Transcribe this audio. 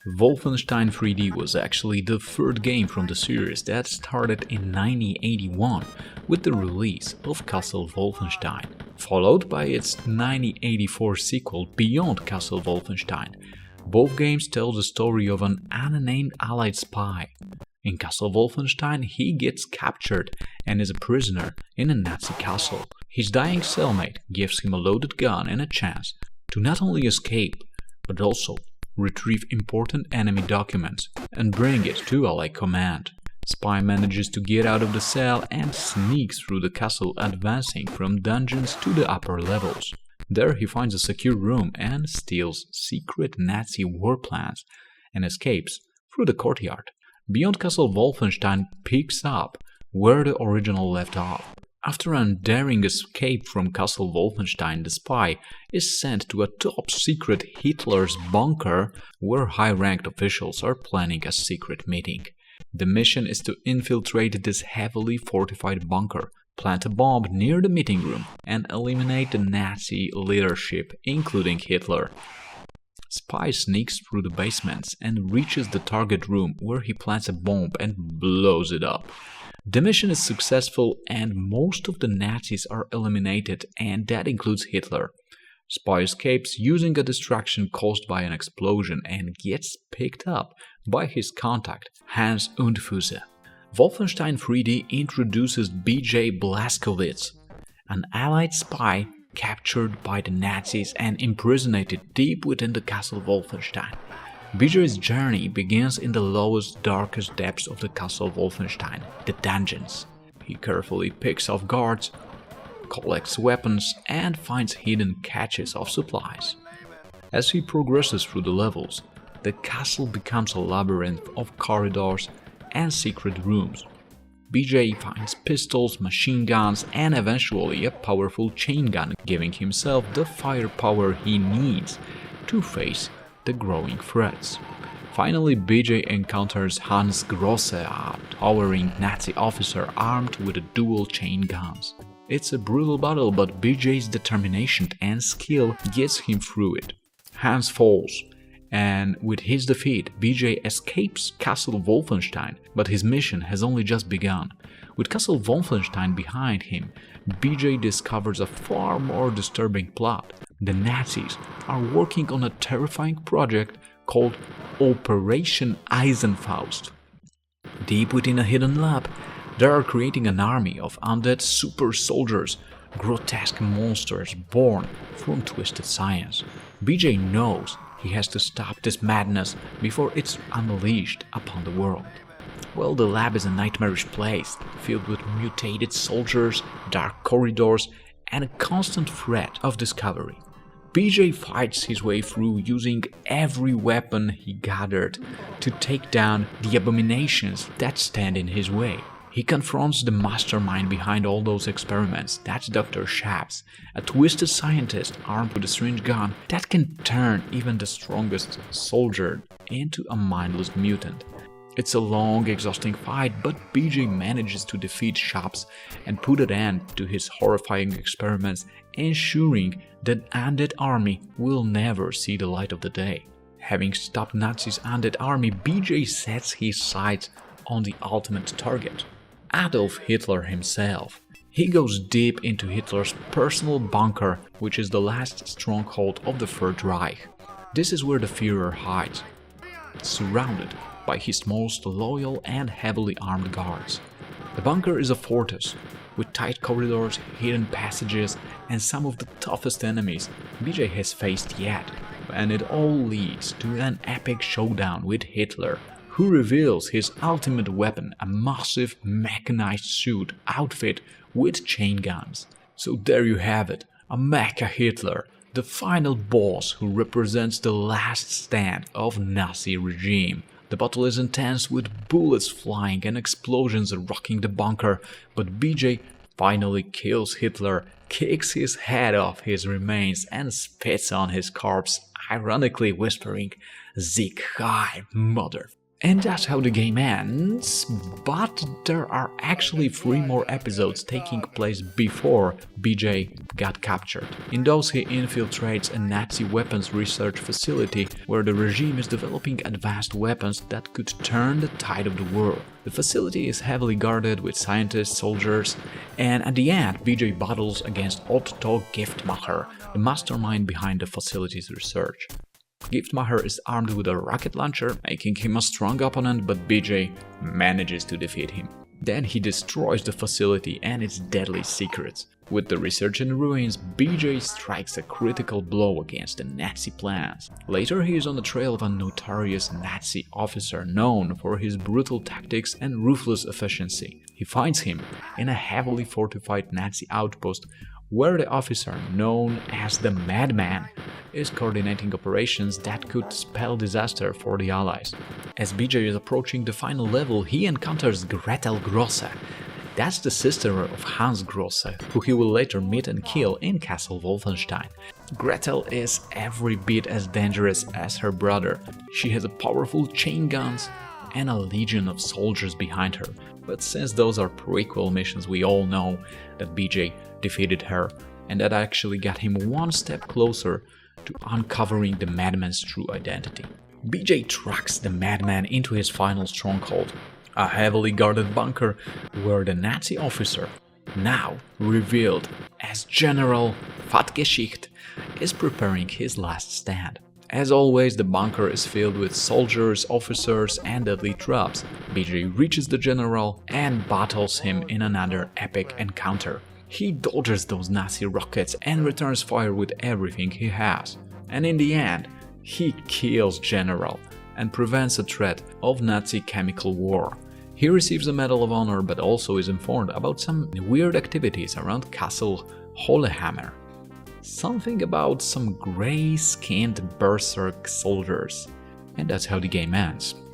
Wolfenstein 3D was actually the third game from the series that started in 1981 with the release of Castle Wolfenstein, followed by its 1984 sequel Beyond Castle Wolfenstein. Both games tell the story of an unnamed Allied spy. In Castle Wolfenstein, he gets captured and is a prisoner in a Nazi castle. His dying cellmate gives him a loaded gun and a chance to not only escape, but also retrieve important enemy documents and bring it to Allied command. Spy manages to get out of the cell and sneaks through the castle, advancing from dungeons to the upper levels. There he finds a secure room and steals secret Nazi war plans and escapes through the courtyard. Beyond Castle Wolfenstein picks up where the original left off. After a daring escape from Castle Wolfenstein, the spy is sent to a top-secret Hitler's bunker where high-ranked officials are planning a secret meeting. The mission is to infiltrate this heavily fortified bunker, plant a bomb near the meeting room, and eliminate the Nazi leadership, including Hitler. Spy sneaks through the basements and reaches the target room where he plants a bomb and blows it up. The mission is successful and most of the Nazis are eliminated, and that includes Hitler. Spy escapes using a distraction caused by an explosion and gets picked up by his contact, Hans Undfuse. Wolfenstein 3D introduces B.J. Blazkowicz, an Allied spy captured by the Nazis and imprisoned deep within the Castle Wolfenstein. B.J.'s journey begins in the lowest, darkest depths of the Castle Wolfenstein, the dungeons. He carefully picks off guards, collects weapons, and finds hidden caches of supplies. As he progresses through the levels, the castle becomes a labyrinth of corridors and secret rooms. B.J. finds pistols, machine guns, and eventually a powerful chain gun, giving himself the firepower he needs to face the growing threats. Finally, B.J. encounters Hans Grosse, a towering Nazi officer armed with dual chain guns. It's a brutal battle, but B.J.'s determination and skill gets him through it. Hans falls, and with his defeat, B.J. escapes Castle Wolfenstein, but his mission has only just begun. With Castle Wolfenstein behind him, B.J. discovers a far more disturbing plot. The Nazis are working on a terrifying project called Operation Eisenfaust. Deep within a hidden lab, they are creating an army of undead super soldiers, grotesque monsters born from twisted science. B.J. knows he has to stop this madness before it's unleashed upon the world. Well, the lab is a nightmarish place, filled with mutated soldiers, dark corridors, and a constant threat of discovery. B.J. fights his way through using every weapon he gathered to take down the abominations that stand in his way. He confronts the mastermind behind all those experiments, that's Dr. Shaps, a twisted scientist armed with a strange gun that can turn even the strongest soldier into a mindless mutant. It's a long, exhausting fight, but B.J. manages to defeat Shaps and put an end to his horrifying experiments, ensuring that undead army will never see the light of the day. Having stopped Nazis' undead army, B.J. sets his sights on the ultimate target, Adolf Hitler himself. He goes deep into Hitler's personal bunker, which is the last stronghold of the Third Reich. This is where the Führer hides, surrounded by his most loyal and heavily armed guards. The bunker is a fortress, with tight corridors, hidden passages, and some of the toughest enemies B.J. has faced yet, and it all leads to an epic showdown with Hitler, who reveals his ultimate weapon, a massive mechanized suit outfit with chain guns. So there you have it, a Mecha Hitler, the final boss who represents the last stand of Nazi regime. The battle is intense with bullets flying and explosions rocking the bunker, but B.J. finally kills Hitler, kicks his head off his remains and spits on his corpse, ironically whispering, "Sieg heil, mother." And that's how the game ends, but there are actually 3 more episodes taking place before BJ got captured. In those he infiltrates a Nazi weapons research facility where the regime is developing advanced weapons that could turn the tide of the world. The facility is heavily guarded with scientists, soldiers, and at the end BJ battles against Otto Giftmacher, the mastermind behind the facility's research. Giftmacher is armed with a rocket launcher, making him a strong opponent, but BJ manages to defeat him. Then he destroys the facility and its deadly secrets. With the research in ruins, BJ strikes a critical blow against the Nazi plans. Later he is on the trail of a notorious Nazi officer known for his brutal tactics and ruthless efficiency. He finds him in a heavily fortified Nazi outpost where the officer, known as the Madman, is coordinating operations that could spell disaster for the Allies. As BJ is approaching the final level, he encounters Gretel Grosse. That's the sister of Hans Grosse, who he will later meet and kill in Castle Wolfenstein. Gretel is every bit as dangerous as her brother. She has a powerful chain guns and a legion of soldiers behind her. But since those are prequel missions, we all know that BJ defeated her, and that actually got him one step closer to uncovering the Madman's true identity. BJ tracks the Madman into his final stronghold, a heavily guarded bunker where the Nazi officer, now revealed as General Fatgeschicht, is preparing his last stand. As always, the bunker is filled with soldiers, officers, and deadly traps. BJ reaches the general and battles him in another epic encounter. He dodges those Nazi rockets and returns fire with everything he has. And in the end, he kills General and prevents a threat of Nazi chemical war. He receives a Medal of Honor, but also is informed about some weird activities around Castle Hollehammer. Something about some grey-skinned berserk soldiers. And that's how the game ends.